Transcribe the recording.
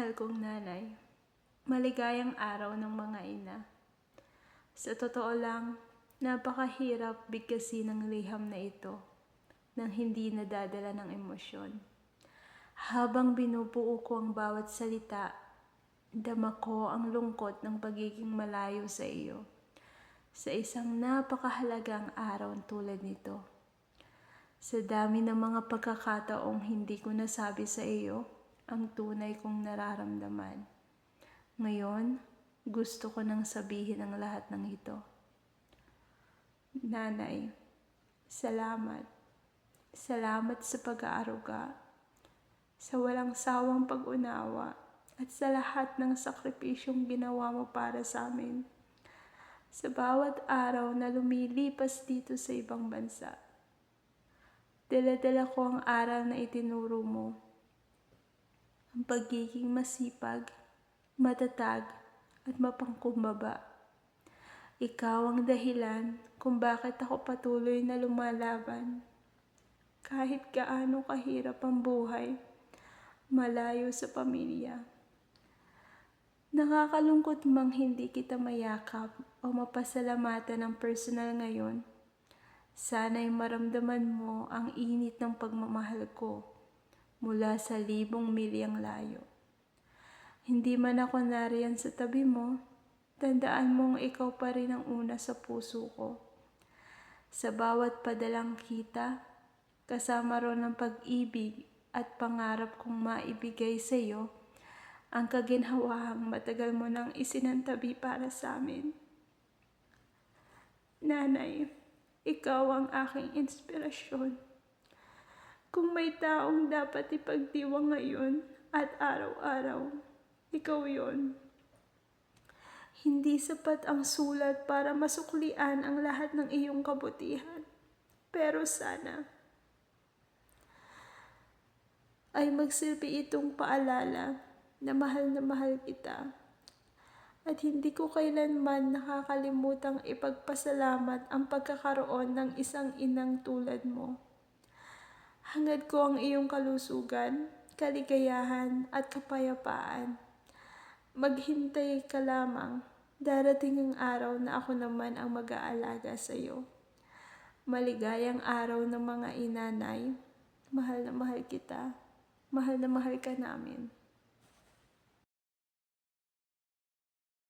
Mahal kong nanay, maligayang araw ng mga ina. Sa totoo lang, napakahirap bigkasin ng liham na ito nang hindi nadadala ng emosyon. Habang binubuo ko ang bawat salita, dama ko ang lungkot ng pagiging malayo sa iyo sa isang napakahalagang araw tulad nito. Sa dami ng mga pagkakataong hindi ko nasabi sa iyo ang tunay kong nararamdaman. Ngayon, gusto ko nang sabihin ang lahat ng ito. Nanay, salamat. Salamat sa pag-aaruga, sa walang sawang pag-unawa, at sa lahat ng sakripisyong ginawa mo para sa amin. Sa bawat araw na lumilipas dito sa ibang bansa, dala-dala ko ang aral na itinuro mo. Ang pagiging masipag, matatag, at mapangkumbaba. Ikaw ang dahilan kung bakit ako patuloy na lumalaban. Kahit gaano kahirap ang buhay, malayo sa pamilya. Nakakalungkot mang hindi kita mayakap o mapasalamatan ng personal ngayon. Sana'y maramdaman mo ang init ng pagmamahal ko mula sa libong milyang layo. Hindi man ako nariyan sa tabi mo, tandaan mong ikaw pa rin ang una sa puso ko. Sa bawat padalang kita, kasama ron ang pag-ibig at pangarap kong maibigay sa iyo ang kaginhawahang matagal mo nang isinantabi para sa amin. Nanay, ikaw ang aking inspirasyon. Kung may taong dapat ipagdiwang ngayon at araw-araw, ikaw yon. Hindi sapat ang sulat para masuklian ang lahat ng iyong kabutihan. Pero sana ay magsilbi itong paalala na mahal kita. At hindi ko kailanman nakakalimutang ipagpasalamat ang pagkakaroon ng isang inang tulad mo. Hangad ko ang iyong kalusugan, kaligayahan at kapayapaan. Maghintay ka lamang, darating ang araw na ako naman ang mag-aalaga sa iyo. Maligayang araw ng mga inanay, mahal na mahal kita, mahal na mahal ka namin.